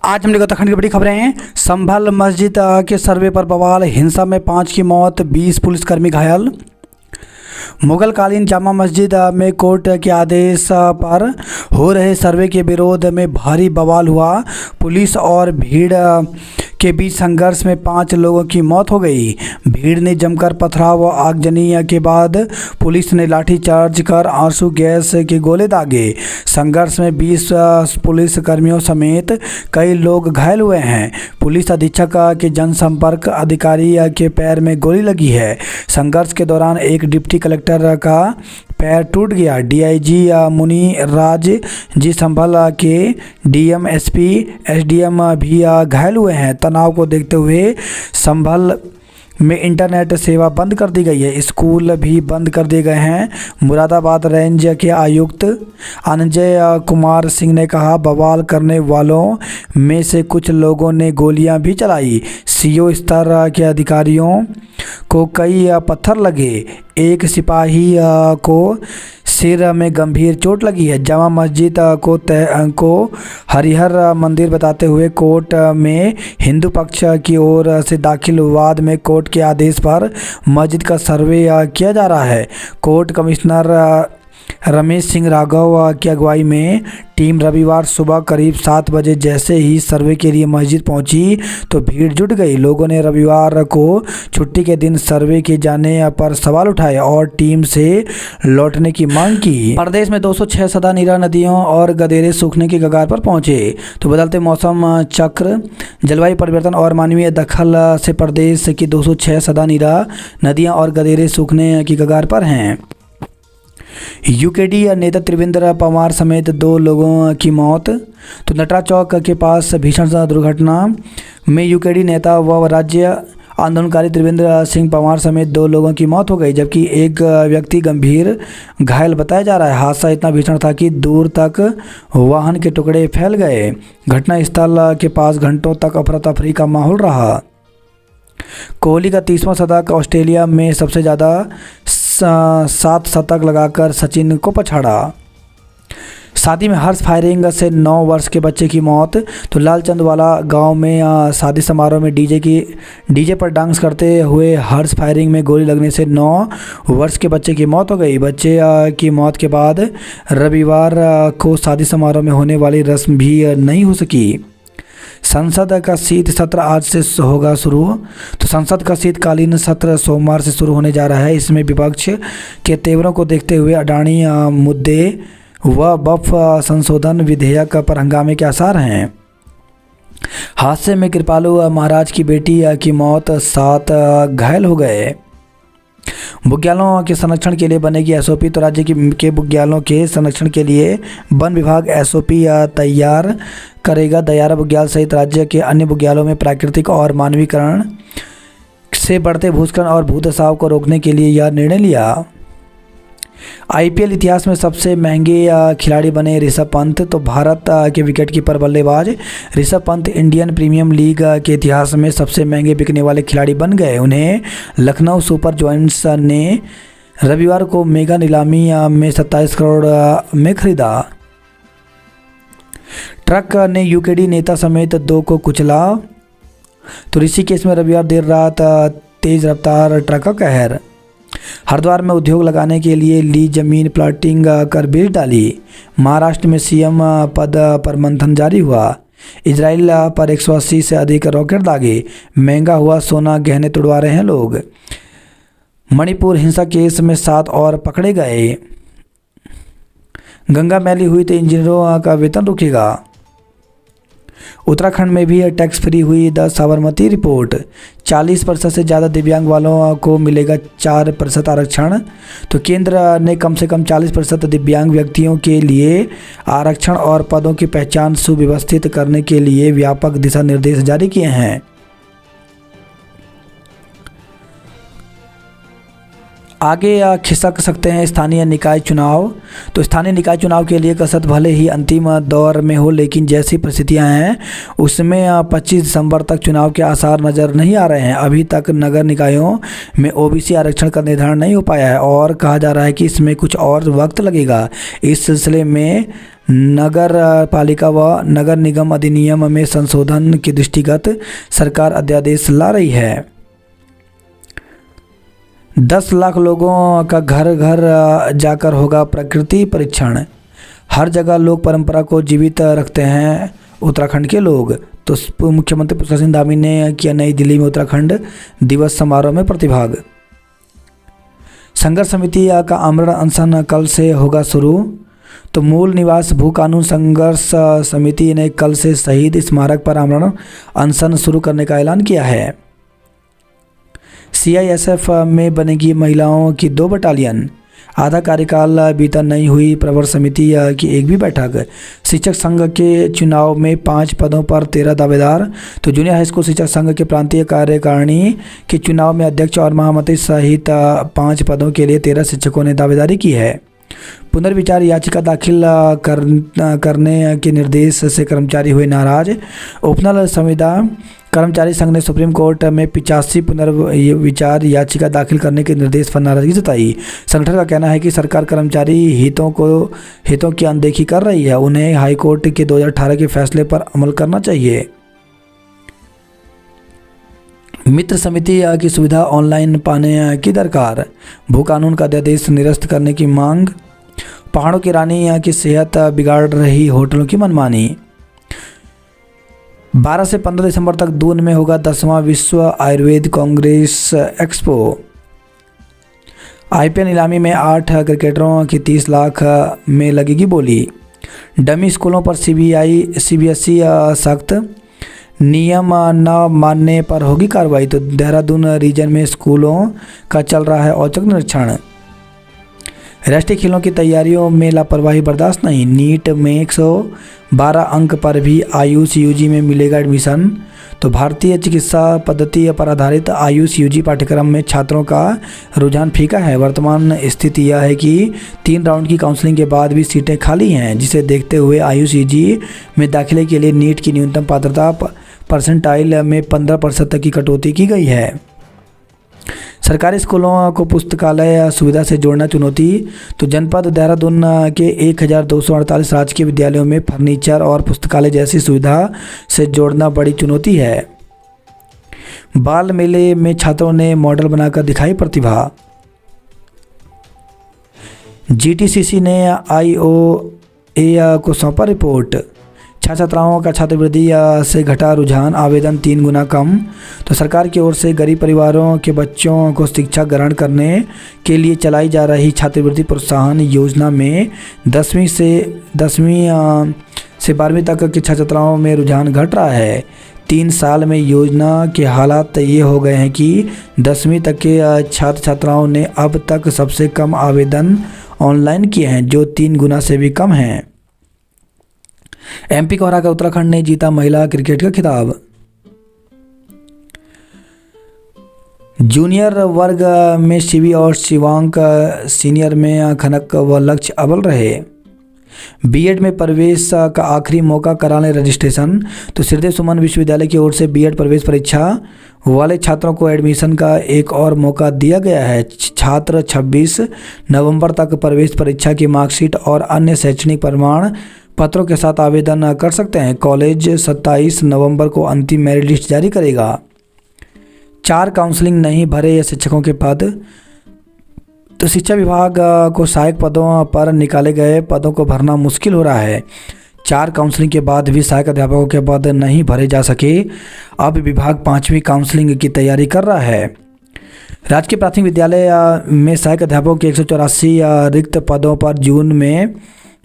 आज हमने उत्तराखंड की बड़ी खबरें हैं। संभल मस्जिद के सर्वे पर बवाल, हिंसा में 5 की मौत, 20 पुलिसकर्मी घायल। मुगलकालीन जामा मस्जिद में कोर्ट के आदेश पर हो रहे सर्वे के विरोध में भारी बवाल हुआ। पुलिस और भीड़ के बीच संघर्ष में 5 लोगों की मौत हो गई। भीड़ ने जमकर पथराव व आगजनी के बाद पुलिस ने लाठीचार्ज कर आंसू गैस के गोले दागे। संघर्ष में 20 पुलिसकर्मियों समेत कई लोग घायल हुए हैं। पुलिस अधीक्षक के जनसंपर्क अधिकारी के पैर में गोली लगी है। संघर्ष के दौरान एक डिप्टी कलेक्टर का पैर टूट गया। डीआईजी मुनि राज जी संभल के डीएम एसपी एसडीएम भी घायल हुए हैं। तनाव को देखते हुए संभल में इंटरनेट सेवा बंद कर दी गई है। स्कूल भी बंद कर दिए गए हैं। मुरादाबाद रेंज के आयुक्त अनजय कुमार सिंह ने कहा, बवाल करने वालों में से कुछ लोगों ने गोलियां भी चलाई। सीओ स्तर के अधिकारियों को कई पत्थर लगे। एक सिपाही को सिर में गंभीर चोट लगी है। जामा मस्जिद को हरिहर मंदिर बताते हुए कोर्ट में हिंदू पक्ष की ओर से दाखिल विवाद में कोर्ट के आदेश पर मस्जिद का सर्वे किया जा रहा है। कोर्ट कमिश्नर रमेश सिंह राघव की अगुवाई में टीम रविवार सुबह करीब 7 बजे जैसे ही सर्वे के लिए मस्जिद पहुंची तो भीड़ जुट गई। लोगों ने रविवार को छुट्टी के दिन सर्वे किए जाने पर सवाल उठाए और टीम से लौटने की मांग की। प्रदेश में 206 सदा नीरा नदियों और गदेरे सूखने की कगार पर पहुंचे। तो बदलते मौसम चक्र, जलवायु परिवर्तन और मानवीय दखल से प्रदेश की 206 सदा नीरा नदियाँ और गदेरे सूखने की कगार पर हैं। यूकेडी नेता त्रिवेंद्र पंवार समेत 2 लोगों की मौत। तो नटरा चौक के पास भीषण दुर्घटना में यूकेडी नेता व राज्य आंदोलनकारी त्रिवेंद्र सिंह पंवार समेत 2 लोगों की मौत हो गई, जबकि एक व्यक्ति गंभीर घायल बताया जा रहा है। हादसा इतना भीषण था कि दूर तक वाहन के टुकड़े फैल गए। घटनास्थल के पास घंटों तक अफरा तफरी का माहौल रहा। कोहली का 30वां शतक, ऑस्ट्रेलिया में सबसे ज़्यादा 7 शतक लगाकर सचिन को पछाड़ा। शादी में हर्ष फायरिंग से 9 वर्ष के बच्चे की मौत। तो लालचंदवाला गांव में शादी समारोह में डीजे पर डांस करते हुए हर्ष फायरिंग में गोली लगने से 9 वर्ष के बच्चे की मौत हो गई। बच्चे की मौत के बाद रविवार को शादी समारोह में होने वाली रस्म भी नहीं हो सकी। संसद का शीत सत्र आज से होगा शुरू। तो संसद का शीतकालीन सत्र सोमवार से शुरू होने जा रहा है। इसमें विपक्ष के तेवरों को देखते हुए अडानी मुद्दे व वक्फ संशोधन विधेयक पर हंगामे के आसार हैं। हादसे में कृपालू महाराज की बेटी की मौत, 7 घायल हो गए। बुग्यालों के संरक्षण के लिए बनेगी एसओपी। तो राज्य के बुग्यालों के संरक्षण के लिए वन विभाग एसओपी तैयार करेगा। दयारा बुग्याल सहित राज्य के अन्य बुग्यालों में प्राकृतिक और मानवीकरण से बढ़ते भूस्खलन और भूदसाव को रोकने के लिए यह निर्णय लिया। आईपीएल इतिहास में सबसे महंगे खिलाड़ी बने ऋषभ पंत। तो भारत के विकेटकीपर बल्लेबाज Rishabh Pant Indian Premier League के इतिहास में सबसे महंगे बिकने वाले खिलाड़ी बन गए। उन्हें लखनऊ सुपर जायंट्स ने रविवार को मेगा नीलामी में 27 करोड़ में खरीदा। ट्रक ने यूकेडी नेता समेत 2 को कुचला। तो ऋषिकेश में रविवार देर रात तेज रफ्तार ट्रक का कहर। हरिद्वार में उद्योग लगाने के लिए ली जमीन प्लाटिंग कर बेच डाली। महाराष्ट्र में सीएम पद पर मंथन जारी हुआ। इजराइल पर 180 से अधिक रॉकेट दागे। महंगा हुआ सोना, गहने तुड़वा रहे हैं लोग। मणिपुर हिंसा केस में 7 और पकड़े गए। गंगा मैली हुई तो इंजीनियरों का वेतन रुकेगा। उत्तराखंड में भी टैक्स फ्री हुई 10 साबरमती रिपोर्ट। 40% से ज़्यादा दिव्यांग वालों को मिलेगा 4% आरक्षण। तो केंद्र ने कम से कम 40% दिव्यांग व्यक्तियों के लिए आरक्षण और पदों की पहचान सुव्यवस्थित करने के लिए व्यापक दिशा निर्देश जारी किए हैं। आगे खिसक सकते हैं स्थानीय निकाय चुनाव। तो स्थानीय निकाय चुनाव के लिए कसरत भले ही अंतिम दौर में हो, लेकिन जैसी परिस्थितियां हैं उसमें 25 दिसंबर तक चुनाव के आसार नज़र नहीं आ रहे हैं। अभी तक नगर निकायों में ओबीसी आरक्षण का निर्धारण नहीं हो पाया है और कहा जा रहा है कि इसमें कुछ और वक्त लगेगा। इस सिलसिले में नगर पालिका व नगर निगम अधिनियम में संशोधन के दृष्टिगत सरकार अध्यादेश ला रही है। 10 लाख लोगों का घर घर जाकर होगा प्रकृति परीक्षण। हर जगह लोक परंपरा को जीवित रखते हैं उत्तराखंड के लोग। तो मुख्यमंत्री पुष्कर सिंह धामी ने किया नई दिल्ली में उत्तराखंड दिवस समारोह में प्रतिभाग। संघर्ष समिति का आमरण अनशन कल से होगा शुरू। तो मूल निवास भू कानून संघर्ष समिति ने कल से शहीद स्मारक पर आमरण अनशन शुरू करने का ऐलान किया है। CISF में बनेगी महिलाओं की 2 बटालियन। आधा कार्यकाल बीता नहीं हुई प्रवर समिति की एक भी बैठक। शिक्षक संघ के चुनाव में 5 पदों पर 13 दावेदार। तो जूनियर हाई स्कूल शिक्षक संघ के प्रांतीय कार्यकारिणी के चुनाव में अध्यक्ष और महामंत्री सहित 5 पदों के लिए 13 शिक्षकों ने दावेदारी की है। पुनर्विचार याचिका दाखिल करने के निर्देश से कर्मचारी हुए नाराज। ओपनल संविदा कर्मचारी संघ ने सुप्रीम कोर्ट में 85 पुनर्विचार याचिका दाखिल करने के निर्देश पर नाराजगी जताई। संगठन का कहना है कि सरकार कर्मचारी हितों की अनदेखी कर रही है। उन्हें हाईकोर्ट के 2018 के फैसले पर अमल करना चाहिए। मित्र समिति की सुविधा ऑनलाइन पाने की दरकार। भू कानून का अध्यादेश निरस्त करने की मांग। पहाड़ों की रानी की सेहत बिगाड़ रही होटलों की मनमानी। 12 से 15 दिसंबर तक दून में होगा 10वां विश्व आयुर्वेद कांग्रेस एक्सपो। IPL नीलामी में 8 क्रिकेटरों की 30 लाख में लगेगी बोली। डमी स्कूलों पर CBSE सख्त। नियम न मानने पर होगी कार्रवाई। तो देहरादून रीजन में स्कूलों का चल रहा है औचक निरीक्षण। राष्ट्रीय खेलों की तैयारियों में लापरवाही बर्दाश्त नहीं। नीट में 112 अंक पर भी आयुष UG में मिलेगा एडमिशन। तो भारतीय चिकित्सा पद्धति पर आधारित आयुष UG पाठ्यक्रम में छात्रों का रुझान फीका है। वर्तमान स्थिति यह है कि 3 राउंड की काउंसलिंग के बाद भी सीटें खाली हैं, जिसे देखते हुए आयुष UG में दाखिले के लिए नीट की न्यूनतम पात्रता परसेंटाइल में 15% तक की कटौती की गई है। सरकारी स्कूलों को पुस्तकालय सुविधा से जोड़ना चुनौती। तो जनपद देहरादून के 1248 राजकीय विद्यालयों में फर्नीचर और पुस्तकालय जैसी सुविधा से जोड़ना बड़ी चुनौती है। बाल मेले में छात्रों ने मॉडल बनाकर दिखाई प्रतिभा। GTCC ने IOA को सौंपा रिपोर्ट। छात्राओं का छात्रवृत्ति से घटा रुझान, आवेदन 3 गुना कम। तो सरकार की ओर से गरीब परिवारों के बच्चों को शिक्षा ग्रहण करने के लिए चलाई जा रही छात्रवृत्ति प्रोत्साहन योजना में 10वीं से 12वीं तक के छात्राओं में रुझान घट रहा है। 3 साल में योजना के हालात ये हो गए हैं कि 10वीं तक के छात्र छात्राओं ने अब तक सबसे कम आवेदन ऑनलाइन किए हैं, जो 3 गुना से भी कम हैं। MP को हराकर उत्तराखंड ने जीता महिला क्रिकेट का खिताब। जूनियर वर्ग में शिवी और शिवांक, सीनियर में खनक व लक्ष्य अव्वल रहे। B.Ed में प्रवेश का आखिरी मौका कराने रजिस्ट्रेशन। तो श्रीदेव सुमन विश्वविद्यालय की ओर से B.Ed प्रवेश परीक्षा वाले छात्रों को एडमिशन का एक और मौका दिया गया है। छात्र 26 नवंबर तक प्रवेश परीक्षा की मार्कशीट और अन्य शैक्षणिक प्रमाण पत्रों के साथ आवेदन कर सकते हैं। कॉलेज 27 नवंबर को अंतिम मेरिट लिस्ट जारी करेगा। 4 काउंसलिंग नहीं भरे शिक्षकों के पद। तो शिक्षा विभाग को सहायक पदों पर निकाले गए पदों को भरना मुश्किल हो रहा है। 4 काउंसलिंग के बाद भी सहायक अध्यापकों के पद नहीं भरे जा सके। अब विभाग 5वीं काउंसलिंग की तैयारी कर रहा है। राजकीय प्राथमिक विद्यालय में सहायक अध्यापकों के 184 रिक्त पदों पर जून में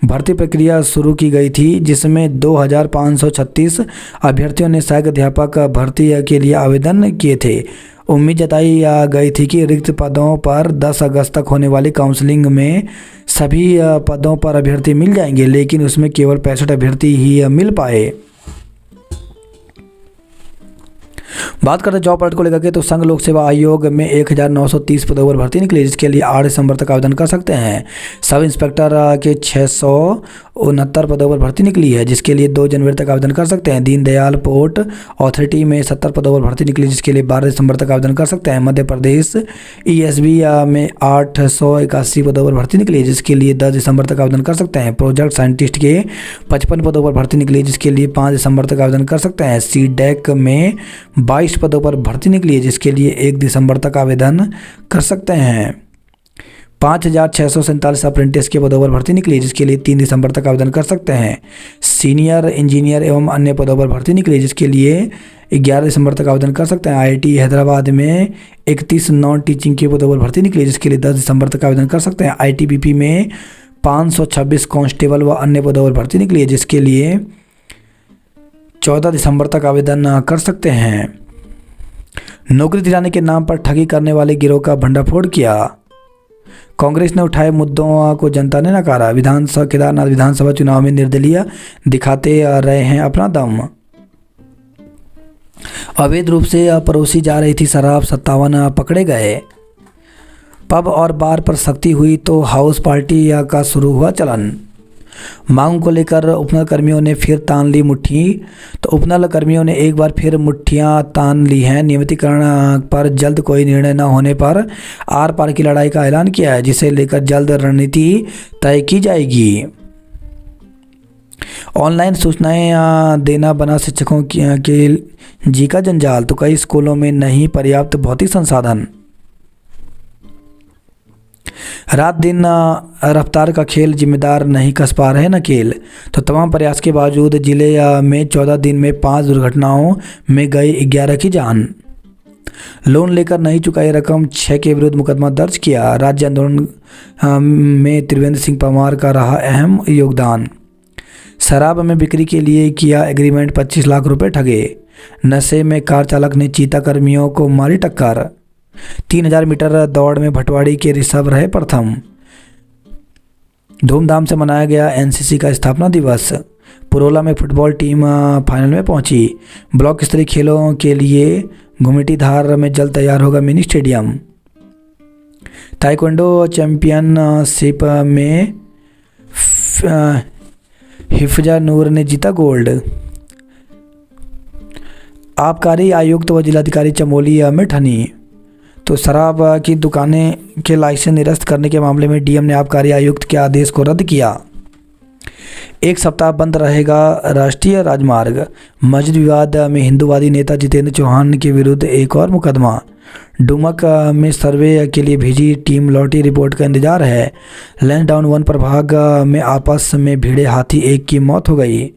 भर्ती प्रक्रिया शुरू की गई थी, जिसमें 2536 अभ्यर्थियों ने सहायक अध्यापक भर्ती के लिए आवेदन किए थे। उम्मीद जताई गई थी कि रिक्त पदों पर 10 अगस्त तक होने वाली काउंसलिंग में सभी पदों पर अभ्यर्थी मिल जाएंगे, लेकिन उसमें केवल 65 अभ्यर्थी ही मिल पाए। बात करते हैं जॉब अलर्ट को लेकर के, तो संघ लोक सेवा आयोग में 1930 पदों पर भर्ती निकली, जिसके लिए 8 दिसंबर तक आवेदन कर सकते हैं। सब इंस्पेक्टर के 600 69 पदों पर भर्ती निकली है, जिसके लिए 2 जनवरी तक आवेदन कर सकते हैं। दीनदयाल पोर्ट अथॉरिटी में 70 पदों पर भर्ती निकली, जिसके लिए 12 दिसंबर तक आवेदन कर सकते हैं। मध्य प्रदेश ESB में 881 पदों पर भर्ती निकली, जिसके लिए 10 दिसंबर तक आवेदन कर सकते हैं। प्रोजेक्ट साइंटिस्ट के 55 पदों पर भर्ती निकली, जिसके लिए 5 दिसंबर तक आवेदन कर सकते हैं। CDEC में 22 पदों पर भर्ती निकली है, जिसके लिए 1 दिसंबर तक आवेदन कर सकते हैं। 5647 अप्रेंटिस के पदों पर भर्ती निकली, जिसके लिए 3 दिसंबर तक आवेदन कर सकते हैं। सीनियर इंजीनियर एवं अन्य पदों पर भर्ती निकली, जिसके लिए 11 दिसंबर तक आवेदन कर सकते हैं। IIT हैदराबाद में 31 नॉन टीचिंग के पदों पर भर्ती निकली, जिसके लिए 10 दिसंबर तक आवेदन कर सकते हैं। ITBP में 526 कांस्टेबल व अन्य पदों पर भर्ती निकली है, जिसके लिए 14 दिसंबर तक आवेदन कर सकते हैं। नौकरी दिलाने के नाम पर ठगी करने वाले गिरोह का भंडाफोड़ किया। कांग्रेस ने उठाए मुद्दों को जनता ने नकारा। केदारनाथ विधानसभा चुनाव में निर्दलीय दिखाते रहे हैं अपना दम। अवैध रूप से परोसी जा रही थी शराब, 57 पकड़े गए। पब और बार पर सख्ती हुई तो हाउस पार्टी का शुरू हुआ चलन। मांग को लेकर उपनल कर्मियों ने फिर तान ली मुट्ठी, तो उपनल कर्मियों ने एक बार फिर मुट्ठियां तान ली हैं। नियमितीकरण पर जल्द कोई निर्णय न होने पर आर पार की लड़ाई का ऐलान किया है, जिसे लेकर जल्द रणनीति तय की जाएगी। ऑनलाइन सूचनाएं देना बना शिक्षकों के जी का जंजाल, तो कई स्कूलों में नहीं पर्याप्त भौतिक संसाधन। रात दिन रफ्तार का खेल, जिम्मेदार नहीं कस पा रहे नकेल, तो तमाम प्रयास के बावजूद जिले में 14 दिन में 5 दुर्घटनाओं में गई 11 की जान। लोन लेकर नहीं चुकाई रकम, 6 के विरुद्ध मुकदमा दर्ज किया। राज्य आंदोलन में त्रिवेंद्र सिंह परमार का रहा अहम योगदान। शराब में बिक्री के लिए किया एग्रीमेंट, 25 लाख रुपए ठगे। नशे में कार चालक ने चीता कर्मियों को मारी टक्कर। 3000 मीटर दौड़ में भटवाड़ी के ऋषभ रहे प्रथम। धूमधाम से मनाया गया NCC का स्थापना दिवस। पुरोला में फुटबॉल टीम फाइनल में पहुंची। ब्लॉक स्तरीय खेलों के लिए घुमिटीधार में जल्द तैयार होगा मिनी स्टेडियम। ताइक्वांडो चैंपियनशिप में हिफजा नूर ने जीता गोल्ड। आबकारी आयुक्त व जिलाधिकारी चमोली में ठनी, तो शराब की दुकानें के लाइसेंस निरस्त करने के मामले में डीएम ने आबकारी आयुक्त के आदेश को रद्द किया। 1 सप्ताह बंद रहेगा राष्ट्रीय राजमार्ग। मस्जिद विवाद में हिंदूवादी नेता जितेंद्र चौहान के विरुद्ध एक और मुकदमा। डुमक में सर्वे के लिए भेजी टीम लौटी, रिपोर्ट का इंतजार है। लैंसडाउन वन प्रभाग में आपस में भिड़े हाथी, 1 की मौत हो गई।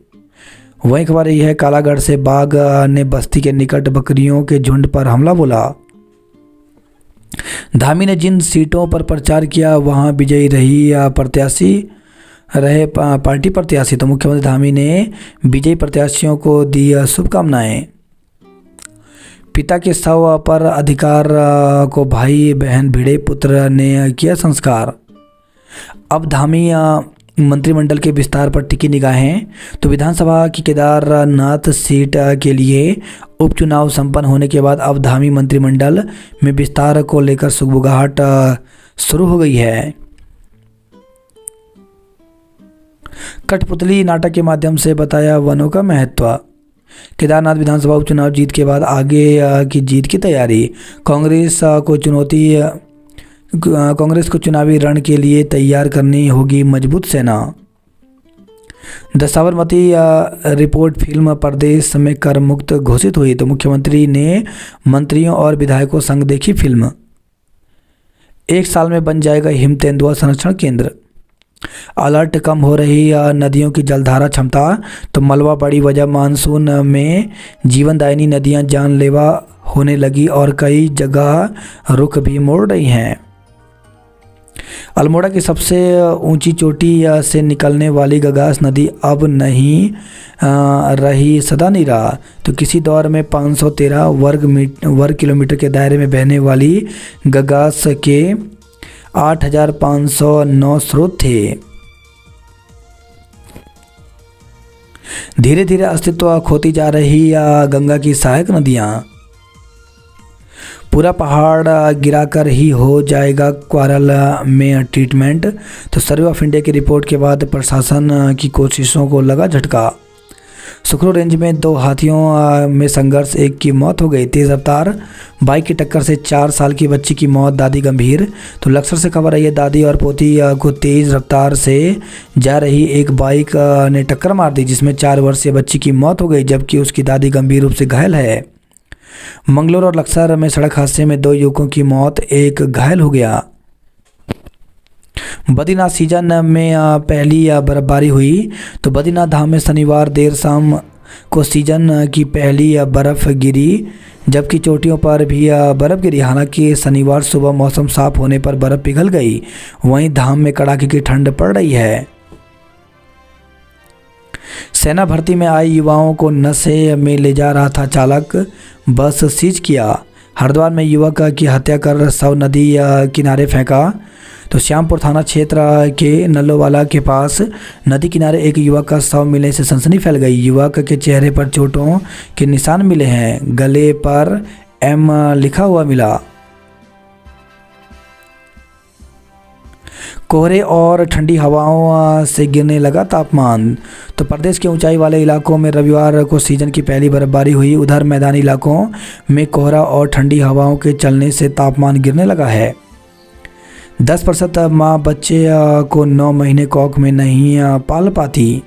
वही खबर यही है, कालागढ़ से बाघ ने बस्ती के निकट बकरियों के झुंड पर हमला बोला। धामी ने जिन सीटों पर प्रचार किया वहां विजयी रहे पार्टी प्रत्याशी, तो मुख्यमंत्री धामी ने विजयी प्रत्याशियों को दी शुभकामनाएं। पिता के शव पर अधिकार को भाई बहन भिड़े, पुत्र ने किया संस्कार। अब धामी मंत्रिमंडल के विस्तार पर टिकी निगाहें, तो विधानसभा की केदारनाथ सीट के लिए उपचुनाव संपन्न होने के बाद अब धामी मंत्रिमंडल में विस्तार को लेकर सुगबुगाहट शुरू हो गई है। कठपुतली नाटक के माध्यम से बताया वनों का महत्व। केदारनाथ विधानसभा उपचुनाव जीत के बाद आगे की जीत की तैयारी। कांग्रेस को चुनावी रण के लिए तैयार करनी होगी मजबूत सेना। द साबरमती रिपोर्ट फिल्म प्रदेश में कर मुक्त घोषित हुई, तो मुख्यमंत्री ने मंत्रियों और विधायकों संग देखी फिल्म। 1 साल में बन जाएगा हिम तेंदुआ संरक्षण केंद्र। अलर्ट, कम हो रही नदियों की जलधारा क्षमता, तो मलबा बड़ी वजह मानसून में जीवनदायिनी नदियां जानलेवा होने लगी और कई जगह रुख भी मोड़ रही हैं। अल्मोड़ा की सबसे ऊंची चोटी से निकलने वाली गगास नदी अब नहीं रही सदा नीरा, तो किसी दौर में 513 वर्ग किलोमीटर के दायरे में बहने वाली गगास के 8509 स्रोत थे। धीरे धीरे अस्तित्व खोती जा रही गंगा की सहायक नदियां। पूरा पहाड़ गिराकर ही हो जाएगा क्वारल में ट्रीटमेंट। तो सर्वे ऑफ इंडिया की रिपोर्ट के बाद प्रशासन की कोशिशों को लगा झटका। सुखरू रेंज में 2 हाथियों में संघर्ष, एक की मौत हो गई। तेज़ रफ्तार बाइक की टक्कर से 4 साल की बच्ची की मौत, दादी गंभीर। तो लक्सर से खबर आई है, दादी और पोती को तेज़ रफ्तार से जा रही एक बाइक ने टक्कर मार दी, जिसमें 4 वर्षीय बच्ची की मौत हो गई, जबकि उसकी दादी गंभीर रूप से घायल है। मंगलोर और लक्सर में सड़क हादसे में 2 युवकों की मौत, एक घायल हो गया। बद्रीनाथ सीजन में पहली बर्फबारी हुई। तो बद्रीनाथ धाम में शनिवार देर शाम को सीजन की पहली बर्फ़ गिरी, जबकि चोटियों पर भी बर्फ़ गिरी। हालांकि शनिवार सुबह मौसम साफ होने पर बर्फ़ पिघल गई। वहीं धाम में कड़ाके की ठंड पड़ रही है। सेना भर्ती में आए युवाओं को नशे में ले जा रहा था चालक, बस सीज किया। हरिद्वार में युवक की हत्या कर शव नदी किनारे फेंका। तो श्यामपुर थाना क्षेत्र के नल्लोवाला के पास नदी किनारे एक युवक का शव मिलने से सनसनी फैल गई। युवक के चेहरे पर चोटों के निशान मिले हैं, गले पर एम लिखा हुआ मिला। कोहरे और ठंडी हवाओं से गिरने लगा तापमान। तो प्रदेश के ऊंचाई वाले इलाकों में रविवार को सीजन की पहली बर्फबारी हुई। उधर मैदानी इलाकों में कोहरा और ठंडी हवाओं के चलने से तापमान गिरने लगा है। 10% माँ बच्चे को 9 महीने कॉक में नहीं पाल पाती।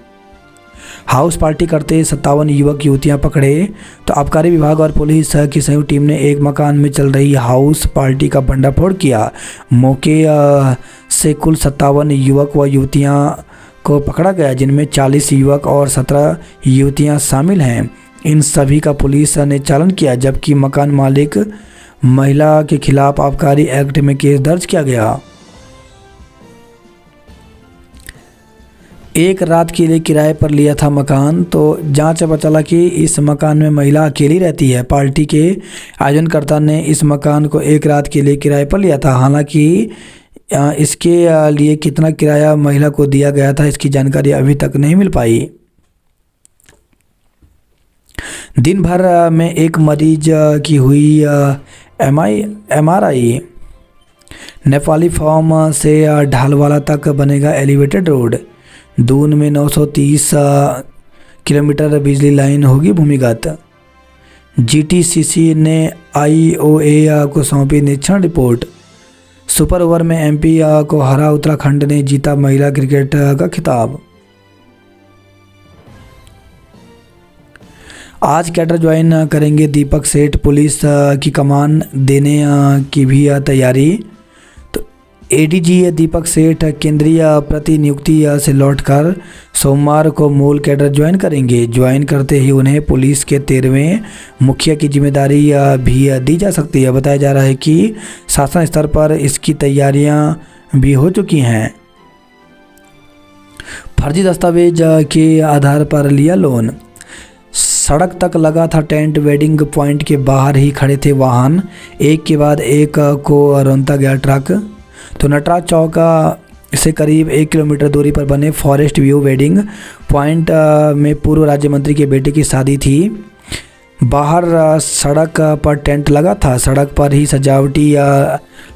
हाउस पार्टी करते 57 युवक युवतियां पकड़े। तो आबकारी विभाग और पुलिस की संयुक्त टीम ने एक मकान में चल रही हाउस पार्टी का भंडाफोड़ किया। मौके से कुल 57 युवक व युवतियां को पकड़ा गया, जिनमें 40 युवक और 17 युवतियां शामिल हैं। इन सभी का पुलिस ने चालान किया, जबकि मकान मालिक महिला के खिलाफ आबकारी एक्ट में केस दर्ज किया गया। एक रात के लिए किराए पर लिया था मकान। तो जांच पता चला कि इस मकान में महिला अकेली रहती है। पार्टी के आयोजनकर्ता ने इस मकान को एक रात के लिए किराए पर लिया था। हालांकि इसके लिए कितना किराया महिला को दिया गया था, इसकी जानकारी अभी तक नहीं मिल पाई। दिन भर में एक मरीज की हुई MRI। नेपाली फॉर्म से ढालवाला तक बनेगा एलिवेटेड रोड। दून में 930 किलोमीटर बिजली लाइन होगी भूमिगत। GTCC ने IOA को सौंपी निरीक्षण रिपोर्ट। सुपर ओवर में MP को हरा उत्तराखंड ने जीता महिला क्रिकेट का खिताब। आज कैडर ज्वाइन करेंगे दीपक सेठ, पुलिस की कमान देने की भी तैयारी। तो ADG दीपक सेठ केंद्रीय प्रतिनियुक्ति से लौटकर सोमवार को मूल कैडर ज्वाइन करेंगे। ज्वाइन करते ही उन्हें पुलिस के 13वें मुखिया की जिम्मेदारी भी दी जा सकती है। बताया जा रहा है कि शासन स्तर पर इसकी तैयारियां भी हो चुकी हैं। फर्जी दस्तावेज के आधार पर लिया लोन। सड़क तक लगा था टेंट, वेडिंग पॉइंट के बाहर ही खड़े थे वाहन, एक के बाद एक को रौंदा गया ट्रक। तो नटराज चौक से करीब 1 किलोमीटर दूरी पर बने फॉरेस्ट व्यू वेडिंग पॉइंट में पूर्व राज्य मंत्री के बेटे की शादी थी। बाहर सड़क पर टेंट लगा था, सड़क पर ही सजावटी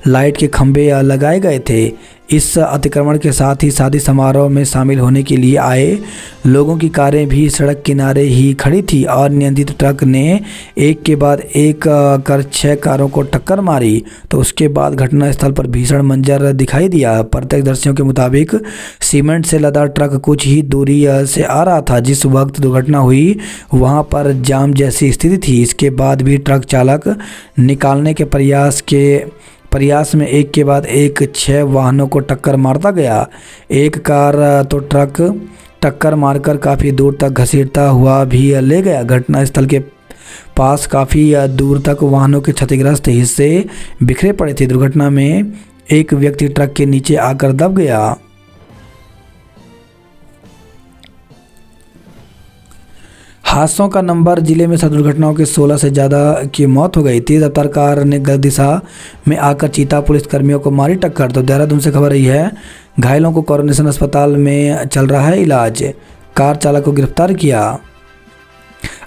लाइट के खंभे लगाए गए थे। इस अतिक्रमण के साथ ही शादी समारोह में शामिल होने के लिए आए लोगों की कारें भी सड़क किनारे ही खड़ी थी और नियंत्रित ट्रक ने एक के बाद एक कर 6 कारों को टक्कर मारी। तो उसके बाद घटनास्थल पर भीषण मंजर दिखाई दिया। प्रत्यक्षदर्शियों के मुताबिक सीमेंट से लदा ट्रक कुछ ही दूरी से आ रहा था। जिस वक्त दुर्घटना हुई वहां पर जाम जैसी स्थिति थी। इसके बाद भी ट्रक चालक निकालने के प्रयास में एक के बाद एक 6 वाहनों को टक्कर मारता गया। एक कार तो ट्रक टक्कर मारकर काफ़ी दूर तक घसीटता हुआ भी ले गया। घटनास्थल के पास काफ़ी दूर तक वाहनों के क्षतिग्रस्त हिस्से बिखरे पड़े थे। दुर्घटना में एक व्यक्ति ट्रक के नीचे आकर दब गया। हादसों का नंबर, जिले में सड़क दुर्घटनाओं के 16 से ज़्यादा की मौत हो गई। तेज रफ्तार कार ने गलत दिशा में आकर चीता पुलिस कर्मियों को मारी टक्कर। तो देहरादून से खबर रही है, घायलों को कोरोनेशन अस्पताल में चल रहा है इलाज। कार चालक को गिरफ्तार किया।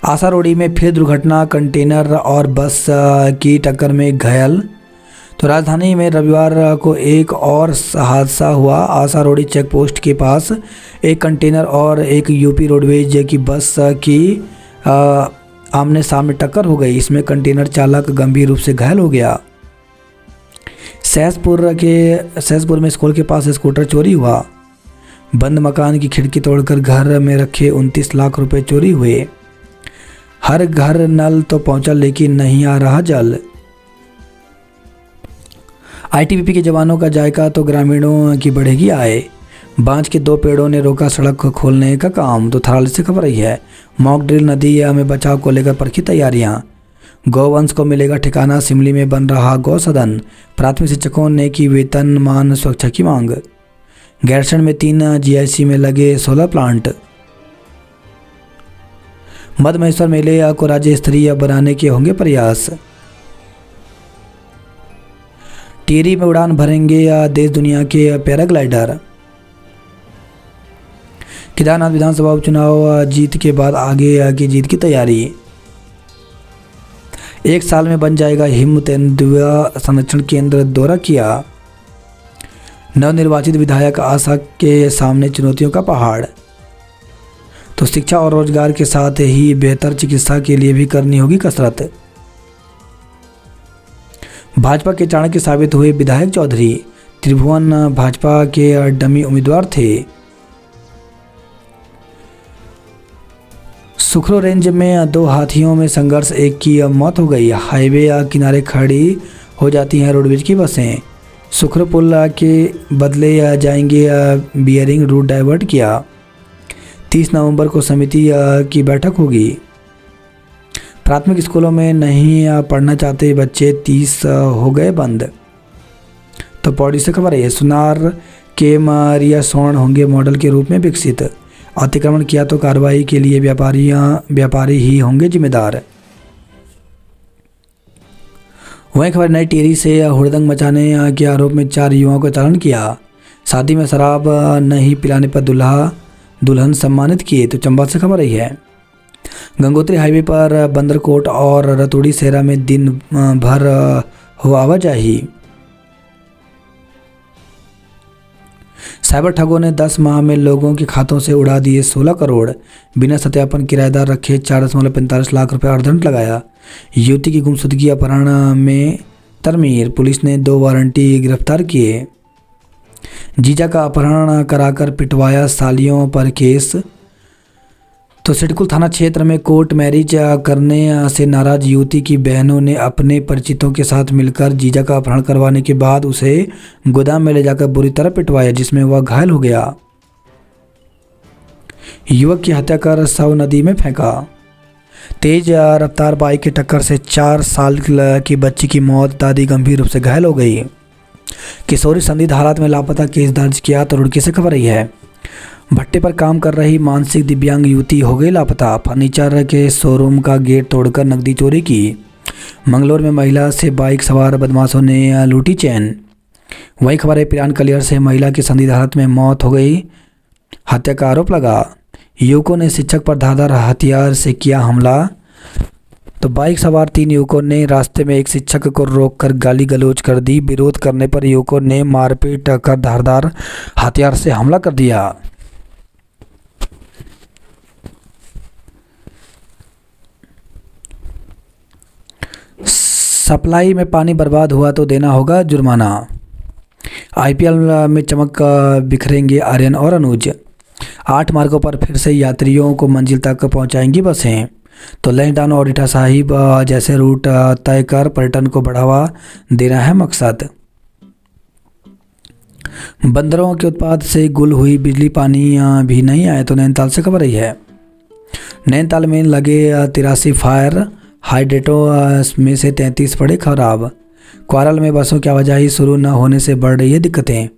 आसारोड़ी में फिर दुर्घटना, कंटेनर और बस की टक्कर में घायल। तो राजधानी में रविवार को एक और हादसा हुआ। आसारोड़ी चेक पोस्ट के पास एक कंटेनर और एक यूपी रोडवेज की बस की आमने सामने टक्कर हो गई। इसमें कंटेनर चालक गंभीर रूप से घायल हो गया। सहसपुर में स्कूल के पास स्कूटर चोरी हुआ। बंद मकान की खिड़की तोड़कर घर में रखे 29 लाख रुपए चोरी हुए। हर घर नल तो पहुंचा लेकिन नहीं आ रहा जल। आईटीबीपी के जवानों का जायका तो ग्रामीणों की बढ़ेगी आय। बांज के 2 पेड़ों ने रोका सड़क खोलने का काम। तो थराली से खबर आई है। मॉक ड्रिल, नदी में बचाव को लेकर परखी तैयारियां। गौवंश को मिलेगा ठिकाना, सिमली में बन रहा गौ सदन। प्राथमिक शिक्षकों ने की वेतनमान सुरक्षा की मांग। गैरसैंण में 3 जीआईसी में लगे 16 प्लांट। मद महेश्वर मेले को राज्य स्तरीय बनाने के होंगे प्रयास। टिहरी में उड़ान भरेंगे देश दुनिया के पैराग्लाइडर। केदारनाथ विधानसभा उपचुनाव जीत के बाद आगे की जीत की तैयारी। 1 साल में बन जाएगा हिम तेंदुआ संरक्षण केंद्र, दौरा किया। नवनिर्वाचित विधायक आशा के सामने चुनौतियों का पहाड़। तो शिक्षा और रोजगार के साथ ही बेहतर चिकित्सा के लिए भी करनी होगी कसरत। भाजपा के चाणक्य साबित हुए विधायक चौधरी। त्रिभुवन भाजपा के डमी उम्मीदवार थे। सुखरो रेंज में 2 हाथियों में संघर्ष, एक की मौत हो गई। हाईवे किनारे खड़ी हो जाती हैं रोडवेज की बसें। सुखरो पुल के बदले जाएंगे बियरिंग, रूट डाइवर्ट किया। 30 नवंबर को समिति की बैठक होगी। प्राथमिक स्कूलों में नहीं पढ़ना चाहते बच्चे 30 हो गए बंद। तो पौड़ी से खबर है। सुनार के मारिया सोन होंगे मॉडल के रूप में विकसित। अतिक्रमण किया तो कार्रवाई के लिए व्यापारी ही होंगे जिम्मेदार। वहीं खबर नई टिहरी से हुड़दंग मचाने के आरोप में 4 युवाओं का चालान किया। शादी में शराब नहीं पिलाने पर दुल्हन सम्मानित किए। तो चंबा से खबर आई है। गंगोत्री हाईवे पर बंदरकोट और रतोड़ी सेरा में दिन भर हो आवाजाही। साइबर ठगों ने 10 माह में लोगों के खातों से उड़ा दिए 16 करोड़। बिना सत्यापन किराएदार रखे 4.45 लाख रुपए अर्धदंड लगाया। युवती की गुमशुदगी अपहरण में तरमीर, पुलिस ने 2 वारंटी गिरफ्तार किए। जीजा का अपहरण कराकर पिटवाया, सालियों पर केस। तो सिडकुल थाना क्षेत्र में कोर्ट मैरिज करने से नाराज युवती की बहनों ने अपने परिचितों के साथ मिलकर जीजा का अपहरण करवाने के बाद उसे गोदाम में ले जाकर बुरी तरह पिटवाया, जिसमें वह घायल हो गया। युवक की हत्या कर शव नदी में फेंका। तेज रफ्तार बाइक की टक्कर से 4 साल की बच्ची की मौत, दादी गंभीर रूप से घायल हो गई। किशोरी संदिग्ध हालात में लापता, केस दर्ज किया। तो रुड़की से खबर आई है। भट्टे पर काम कर रही मानसिक दिव्यांग युवती हो गई लापता। फर्नीचर के शोरूम का गेट तोड़कर नकदी चोरी की। मंगलौर में महिला से बाइक सवार बदमाशों ने लूटी चैन। वही खबर है। पिरान कलियर से महिला की संदिग्ध हालत में मौत हो गई, हत्या का आरोप लगा। युवकों ने शिक्षक पर धारदार हथियार से किया हमला। तो बाइक सवार 3 युवकों ने रास्ते में एक शिक्षक को रोककर गाली गलौज कर दी। विरोध करने पर युवकों ने मारपीट कर धारदार हथियार से हमला कर दिया। सप्लाई में पानी बर्बाद हुआ तो देना होगा जुर्माना। आईपीएल में चमक बिखरेंगे आर्यन और अनुज। 8 मार्गों पर फिर से यात्रियों को मंजिल तक पहुंचाएंगी बसें। तो लैंसडाउन और रीठा साहिब जैसे रूट तय कर पर्यटन को बढ़ावा देना है मकसद। बंदरों के उत्पाद से गुल हुई बिजली, पानी भी नहीं आए। तो नैनीताल से खबर आई है। नैनीताल में लगे 83 फायर हाइड्रेटों में से 33 पड़े खराब। क्वारल में बसों की आवाजाही शुरू न होने से बढ़ रही है दिक्कतें।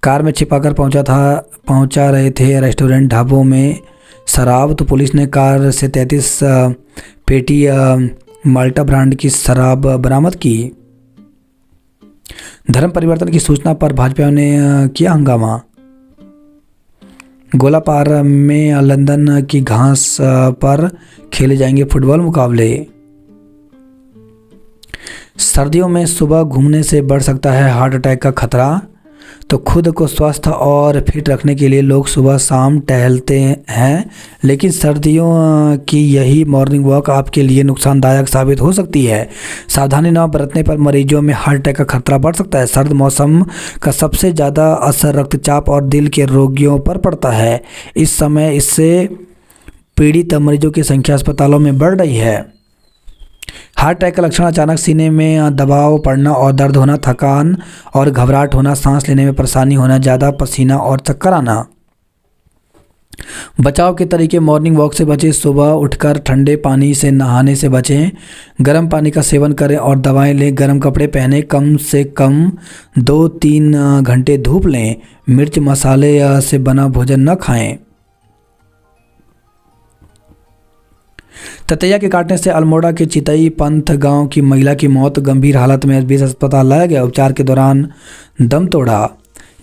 कार में छिपाकर पहुंचा रहे थे रेस्टोरेंट ढाबों में शराब। तो पुलिस ने कार से 33 पेटी माल्टा ब्रांड की शराब बरामद की। धर्म परिवर्तन की सूचना पर भाजपा ने किया हंगामा। गोलापार में लंदन की घास पर खेले जाएंगे फुटबॉल मुकाबले। सर्दियों में सुबह घूमने से बढ़ सकता है हार्ट अटैक का खतरा, तो खुद को स्वस्थ और फिट रखने के लिए लोग सुबह शाम टहलते हैं, लेकिन सर्दियों की यही मॉर्निंग वॉक आपके लिए नुकसानदायक साबित हो सकती है। सावधानी न बरतने पर मरीजों में हार्ट अटैक का खतरा बढ़ सकता है। सर्द मौसम का सबसे ज़्यादा असर रक्तचाप और दिल के रोगियों पर पड़ता है। इस समय इससे पीड़ित मरीजों की संख्या अस्पतालों में बढ़ रही है। हार्ट अटैक का लक्षण अचानक सीने में दबाव पड़ना और दर्द होना, थकान और घबराहट होना, सांस लेने में परेशानी होना, ज़्यादा पसीना और चक्कर आना। बचाव के तरीके: मॉर्निंग वॉक से बचें, सुबह उठकर ठंडे पानी से नहाने से बचें, गर्म पानी का सेवन करें और दवाएं लें, गर्म कपड़े पहनें, कम से कम 2-3 घंटे धूप लें, मिर्च मसाले से बना भोजन न खाएं। ततैया के काटने से अल्मोड़ा के चितई पंथ गांव की महिला की मौत, गंभीर हालत में एसबीएस अस्पताल लाया गया, उपचार के दौरान दम तोड़ा।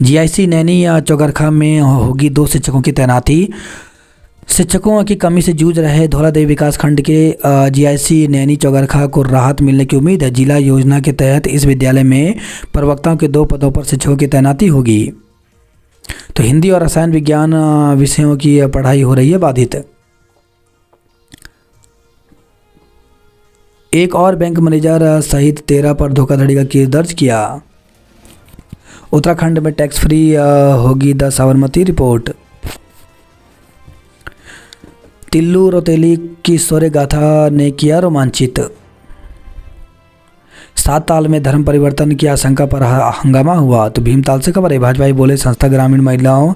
जीआईसी नैनी चौगरखा में होगी 2 शिक्षकों की तैनाती। शिक्षकों की कमी से जूझ रहे धौलादेवी विकास खंड के जीआईसी नैनी चौगरखा को राहत मिलने की उम्मीद है। जिला योजना के तहत इस विद्यालय में प्रवक्ताओं के 2 पदों पर शिक्षकों की तैनाती होगी। तो हिंदी और रसायन विज्ञान विषयों की पढ़ाई हो रही है बाधित। एक और बैंक मैनेजर सहित 13 पर धोखाधड़ी का केस दर्ज किया। उत्तराखंड में टैक्स फ्री होगी 10 साबरमती रिपोर्ट। तिल्लू रौतेली की शौर्य गाथा ने किया रोमांचित। 7 ताल में धर्म परिवर्तन की आशंका पर हंगामा हुआ। तो भीमताल से खबर है, भाजपा बोले संस्था ग्रामीण महिलाओं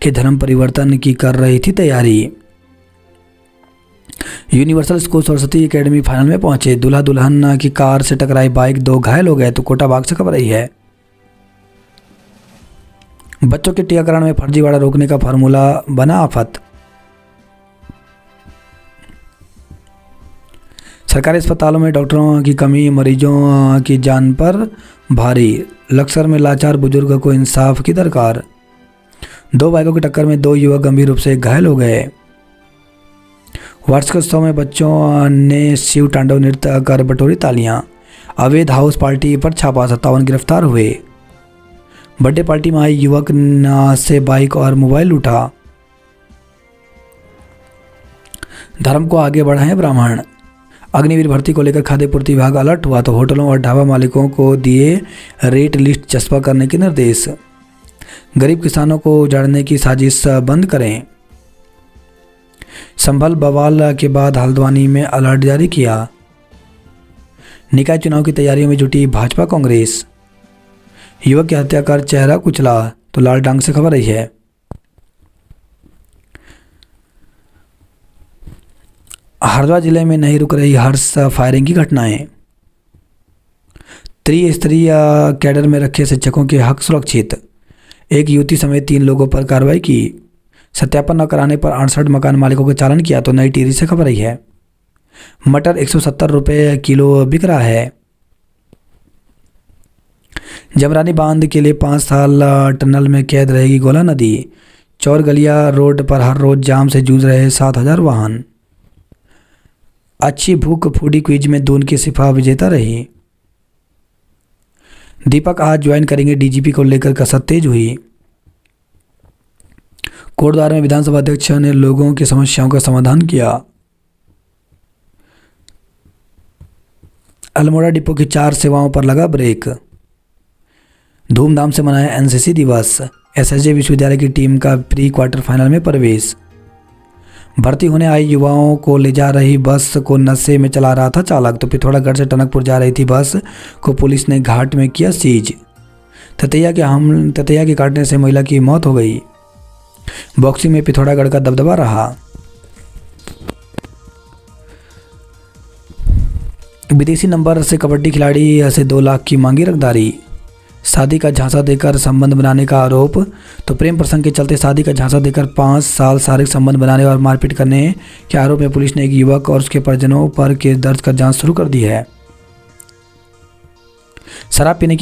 के धर्म परिवर्तन की कर रही थी तैयारी। Universal school Saraswati academy final में पहुंचे। दूल्हा दुल्हन की कार से टकराई बाइक, 2 घायल हो गए। तो कोटा बाग से खबर रही है। बच्चों के टीकाकरण में फर्जीवाड़ा रोकने का फार्मूला बना आफत। सरकारी अस्पतालों में डॉक्टरों की कमी, मरीजों की जान पर भारी। लक्सर में लाचार बुजुर्ग को इंसाफ की दरकार। 2 बाइकों की टक्कर में 2 युवक गंभीर रूप से घायल हो गए। वार्षिकोत्सव में बच्चों ने शिव तांडव नृत्य कर बटोरी तालियां। अवैध हाउस पार्टी पर छापा, 57 गिरफ्तार हुए। बर्थडे पार्टी में आए युवक से बाइक और मोबाइल लूटा। धर्म को आगे बढ़ाएं ब्राह्मण। अग्निवीर भर्ती को लेकर खाद्य पूर्ति विभाग अलर्ट हुआ। तो होटलों और ढाबा मालिकों को दिए रेट लिस्ट चस्पा करने के निर्देश। गरीब किसानों को उजाड़ने की साजिश बंद करें। संभल बवाल के बाद हल्द्वानी में अलर्ट जारी किया। निकाय चुनाव की तैयारियों में जुटी भाजपा कांग्रेस। युवक की हत्या कर चेहरा कुचला। तो लाल डांग से खबर रही है। हरिद्वार जिले में नहीं रुक रही हर्ष फायरिंग की घटनाएं। त्रिस्तरीय कैडर में रखे शिक्षकों के हक सुरक्षित। एक युवती समेत 3 लोगों पर कार्रवाई की। सत्यापन न कराने पर 68 मकान मालिकों को चालान किया। तो नई टिहरी से खबर रही है। मटर 170 रुपये किलो बिक रहा है। जमरानी बांध के लिए 5 साल टनल में कैद रहेगी गोला नदी। चौरगलिया रोड पर हर रोज जाम से जूझ रहे 7000 वाहन। अच्छी भूख फूडी क्विज में दून की सिफा विजेता रही। दीपक आज ज्वाइन करेंगे डीजीपी को लेकर कसरत तेज हुई। कोटद्वार में विधानसभा अध्यक्ष ने लोगों की समस्याओं का समाधान किया। अल्मोड़ा डिपो की 4 सेवाओं पर लगा ब्रेक। धूमधाम से मनाया एनसीसी दिवस। एसएसजे विश्वविद्यालय की टीम का प्री क्वार्टर फाइनल में प्रवेश। भर्ती होने आई युवाओं को ले जा रही बस को नशे में चला रहा था चालक। तो पिथौरागढ़ से टनकपुर जा रही थी बस को पुलिस ने घाट में किया सीज। ततैया के काटने से महिला की मौत हो गई। बॉक्सिंग में पिथौरागढ़ का दबदबा रहा। विदेशी नंबर से कबड्डी खिलाड़ी से 2 लाख की मांगी रंगदारी। शादी का झांसा देकर संबंध बनाने का आरोप। तो प्रेम प्रसंग के चलते शादी का झांसा देकर 5 साल शारीरिक संबंध बनाने और मारपीट करने के आरोप में पुलिस ने एक युवक और उसके परिजनों पर केस दर्ज कर जांच शुरू कर दी है। शराब पीने की